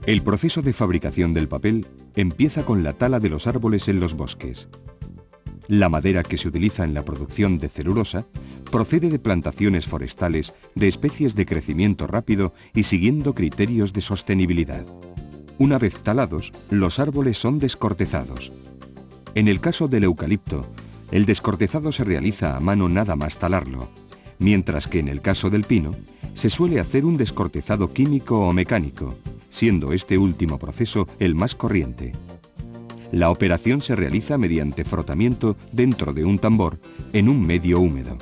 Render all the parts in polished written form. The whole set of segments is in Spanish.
El proceso de fabricación del papel empieza con la tala de los árboles en los bosques. La madera que se utiliza en la producción de celulosa procede de plantaciones forestales de especies de crecimiento rápido y siguiendo criterios de sostenibilidad. Una vez talados, los árboles son descortezados. En el caso del eucalipto, el descortezado se realiza a mano nada más talarlo, mientras que en el caso del pino, se suele hacer un descortezado químico o mecánico, siendo este último proceso el más corriente. La operación se realiza mediante frotamiento dentro de un tambor en un medio húmedo.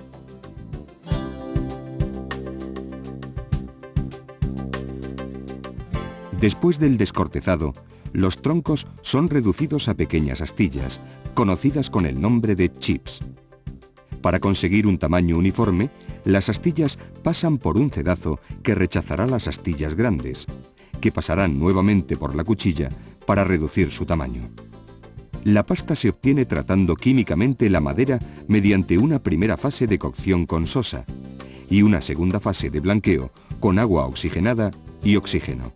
Después del descortezado, los troncos son reducidos a pequeñas astillas, conocidas con el nombre de chips. Para conseguir un tamaño uniforme, las astillas pasan por un cedazo que rechazará las astillas grandes, que pasarán nuevamente por la cuchilla para reducir su tamaño. La pasta se obtiene tratando químicamente la madera mediante una primera fase de cocción con sosa y una segunda fase de blanqueo con agua oxigenada y oxígeno.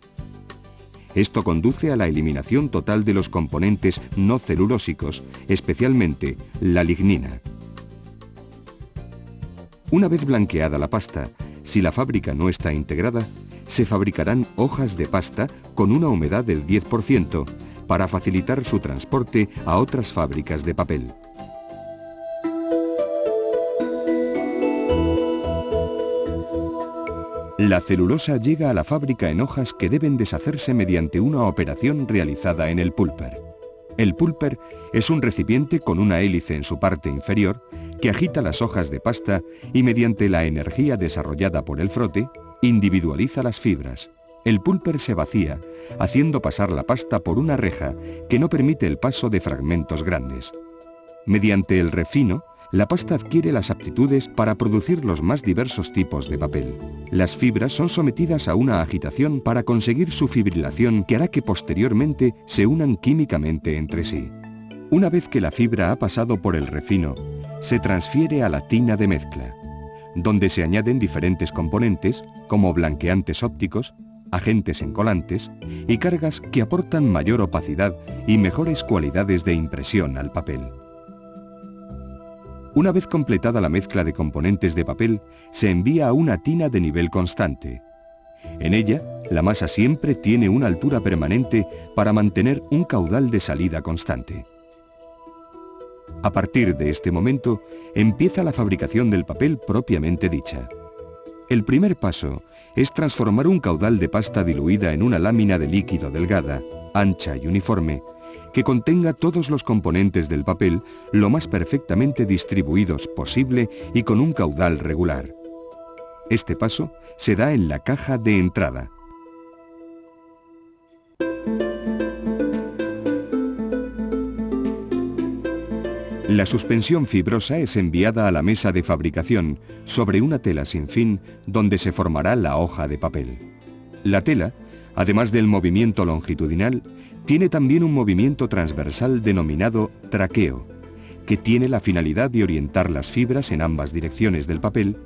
Esto conduce a la eliminación total de los componentes no celulósicos, especialmente la lignina. Una vez blanqueada la pasta, si la fábrica no está integrada, se fabricarán hojas de pasta con una humedad del 10% para facilitar su transporte a otras fábricas de papel. La celulosa llega a la fábrica en hojas que deben deshacerse mediante una operación realizada en el pulper. El pulper es un recipiente con una hélice en su parte inferior que agita las hojas de pasta y mediante la energía desarrollada por el frote, individualiza las fibras. El pulper se vacía, haciendo pasar la pasta por una reja que no permite el paso de fragmentos grandes. Mediante el refino, la pasta adquiere las aptitudes para producir los más diversos tipos de papel. Las fibras son sometidas a una agitación para conseguir su fibrilación que hará que posteriormente se unan químicamente entre sí. Una vez que la fibra ha pasado por el refino, se transfiere a la tina de mezcla, donde se añaden diferentes componentes como blanqueantes ópticos, agentes encolantes y cargas que aportan mayor opacidad y mejores cualidades de impresión al papel. Una vez completada la mezcla de componentes de papel, se envía a una tina de nivel constante. En ella, la masa siempre tiene una altura permanente para mantener un caudal de salida constante. A partir de este momento, empieza la fabricación del papel propiamente dicha. El primer paso es transformar un caudal de pasta diluida en una lámina de líquido delgada, ancha y uniforme, que contenga todos los componentes del papel lo más perfectamente distribuidos posible y con un caudal regular. Este paso se da en la caja de entrada. La suspensión fibrosa es enviada a la mesa de fabricación sobre una tela sin fin donde se formará la hoja de papel. La tela, además del movimiento longitudinal, tiene también un movimiento transversal denominado traqueo, que tiene la finalidad de orientar las fibras en ambas direcciones del papel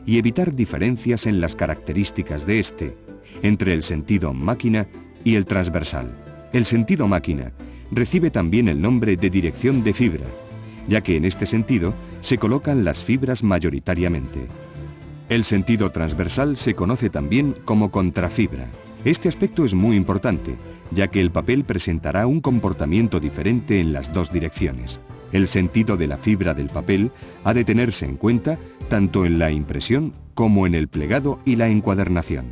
y evitar diferencias en las características de este, entre el sentido máquina y el transversal. El sentido máquina recibe también el nombre de dirección de fibra, ya que en este sentido se colocan las fibras mayoritariamente. El sentido transversal se conoce también como contrafibra. Este aspecto es muy importante, ya que el papel presentará un comportamiento diferente en las dos direcciones. El sentido de la fibra del papel ha de tenerse en cuenta tanto en la impresión como en el plegado y la encuadernación.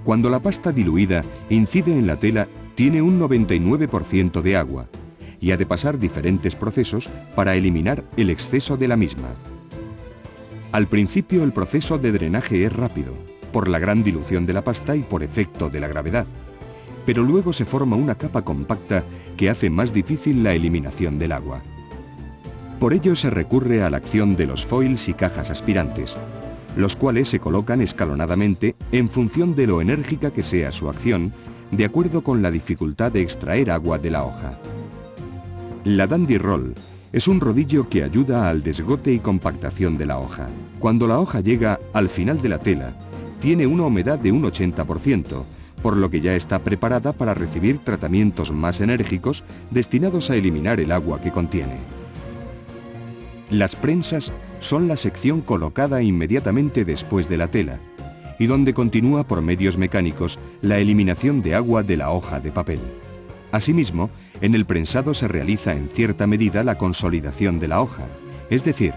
Cuando la pasta diluida incide en la tela, tiene un 99% de agua y ha de pasar diferentes procesos para eliminar el exceso de la misma. Al principio el proceso de drenaje es rápido, por la gran dilución de la pasta y por efecto de la gravedad, pero luego se forma una capa compacta que hace más difícil la eliminación del agua. Por ello se recurre a la acción de los foils y cajas aspirantes, los cuales se colocan escalonadamente en función de lo enérgica que sea su acción, de acuerdo con la dificultad de extraer agua de la hoja. La Dandy Roll es un rodillo que ayuda al desgote y compactación de la hoja. Cuando la hoja llega al final de la tela, tiene una humedad de un 80%, por lo que ya está preparada para recibir tratamientos más enérgicos destinados a eliminar el agua que contiene. Las prensas son la sección colocada inmediatamente después de la tela y donde continúa por medios mecánicos la eliminación de agua de la hoja de papel. Asimismo, en el prensado se realiza en cierta medida la consolidación de la hoja, es decir,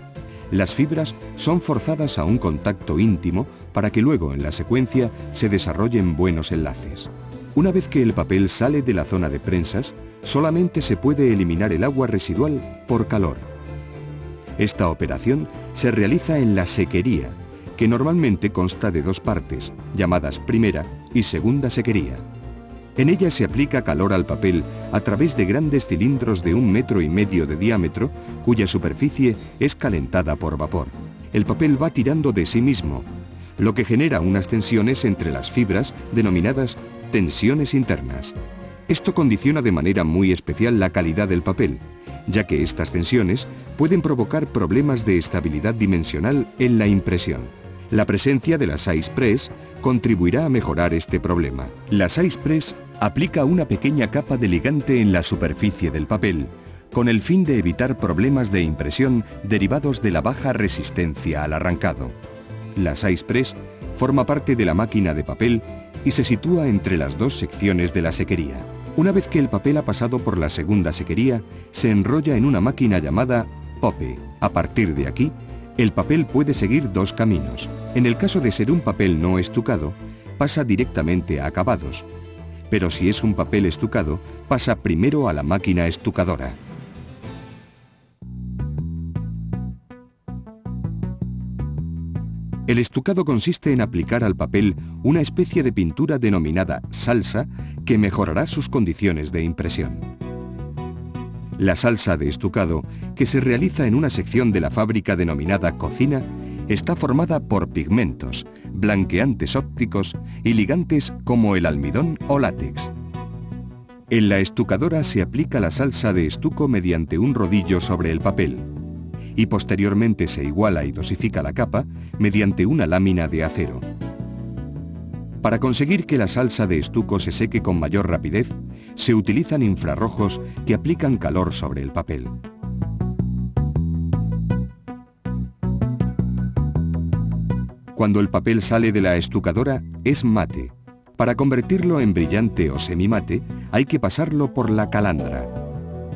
las fibras son forzadas a un contacto íntimo para que luego en la secuencia se desarrollen buenos enlaces. Una vez que el papel sale de la zona de prensas, solamente se puede eliminar el agua residual por calor. Esta operación se realiza en la sequería, que normalmente consta de dos partes, llamadas primera y segunda sequería. En ella se aplica calor al papel a través de grandes cilindros de 1,5 metros de diámetro, cuya superficie es calentada por vapor. El papel va tirando de sí mismo, lo que genera unas tensiones entre las fibras denominadas tensiones internas. Esto condiciona de manera muy especial la calidad del papel, ya que estas tensiones pueden provocar problemas de estabilidad dimensional en la impresión. La presencia de la Size Press contribuirá a mejorar este problema. La Size Press aplica una pequeña capa de ligante en la superficie del papel, con el fin de evitar problemas de impresión derivados de la baja resistencia al arrancado. La Size Press forma parte de la máquina de papel y se sitúa entre las dos secciones de la sequería. Una vez que el papel ha pasado por la segunda sequería, se enrolla en una máquina llamada Pope. A partir de aquí, el papel puede seguir dos caminos. En el caso de ser un papel no estucado, pasa directamente a acabados. Pero si es un papel estucado, pasa primero a la máquina estucadora. El estucado consiste en aplicar al papel una especie de pintura denominada salsa que mejorará sus condiciones de impresión. La salsa de estucado, que se realiza en una sección de la fábrica denominada cocina, está formada por pigmentos, blanqueantes ópticos y ligantes como el almidón o látex. En la estucadora se aplica la salsa de estuco mediante un rodillo sobre el papel y posteriormente se iguala y dosifica la capa mediante una lámina de acero. Para conseguir que la salsa de estuco se seque con mayor rapidez, se utilizan infrarrojos que aplican calor sobre el papel. Cuando el papel sale de la estucadora, es mate. Para convertirlo en brillante o semimate, hay que pasarlo por la calandra.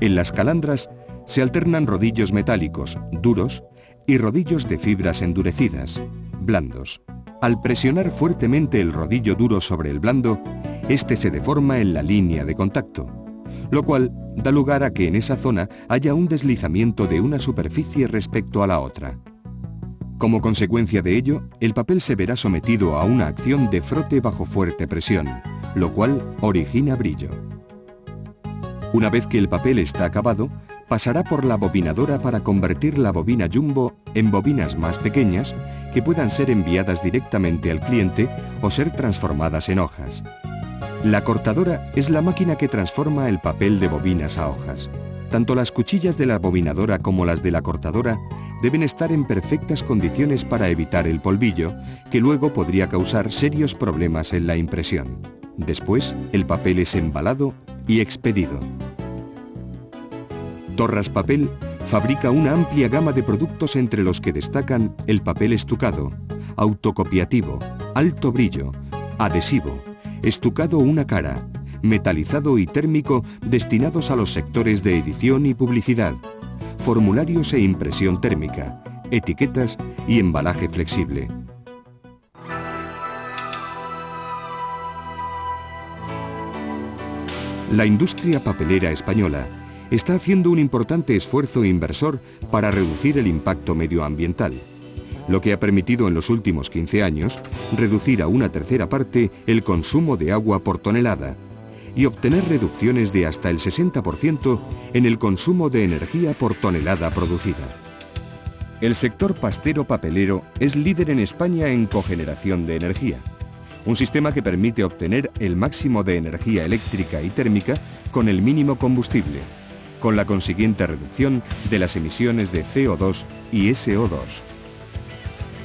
En las calandras se alternan rodillos metálicos, duros, y rodillos de fibras endurecidas, blandos. Al presionar fuertemente el rodillo duro sobre el blando, este se deforma en la línea de contacto, lo cual da lugar a que en esa zona haya un deslizamiento de una superficie respecto a la otra. Como consecuencia de ello, el papel se verá sometido a una acción de frote bajo fuerte presión, lo cual origina brillo. Una vez que el papel está acabado, pasará por la bobinadora para convertir la bobina jumbo en bobinas más pequeñas que puedan ser enviadas directamente al cliente o ser transformadas en hojas. La cortadora es la máquina que transforma el papel de bobinas a hojas. Tanto las cuchillas de la bobinadora como las de la cortadora deben estar en perfectas condiciones para evitar el polvillo, que luego podría causar serios problemas en la impresión. Después, el papel es embalado y expedido. Torras Papel fabrica una amplia gama de productos entre los que destacan el papel estucado, autocopiativo, alto brillo, adhesivo, estucado una cara, metalizado y térmico destinados a los sectores de edición y publicidad, formularios e impresión térmica, etiquetas y embalaje flexible. La industria papelera española está haciendo un importante esfuerzo inversor para reducir el impacto medioambiental, lo que ha permitido en los últimos 15 años reducir a una tercera parte el consumo de agua por tonelada y obtener reducciones de hasta el 60% en el consumo de energía por tonelada producida. El sector pastero-papelero es líder en España en cogeneración de energía, un sistema que permite obtener el máximo de energía eléctrica y térmica con el mínimo combustible, con la consiguiente reducción de las emisiones de CO2 y SO2.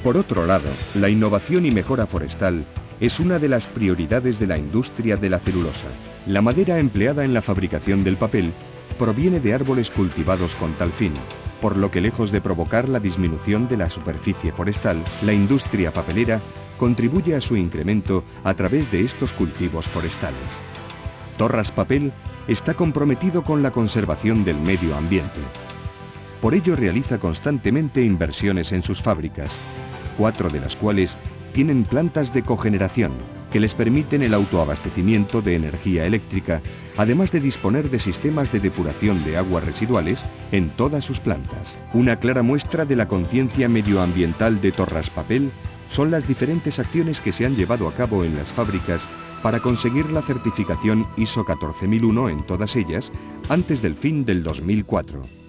Por otro lado, la innovación y mejora forestal es una de las prioridades de la industria de la celulosa. La madera empleada en la fabricación del papel proviene de árboles cultivados con tal fin, por lo que lejos de provocar la disminución de la superficie forestal, la industria papelera contribuye a su incremento a través de estos cultivos forestales. Torras Papel está comprometido con la conservación del medio ambiente. Por ello realiza constantemente inversiones en sus fábricas, 4 de las cuales tienen plantas de cogeneración que les permiten el autoabastecimiento de energía eléctrica, además de disponer de sistemas de depuración de aguas residuales en todas sus plantas. Una clara muestra de la conciencia medioambiental de Torras Papel son las diferentes acciones que se han llevado a cabo en las fábricas para conseguir la certificación ISO 14001 en todas ellas antes del fin del 2004.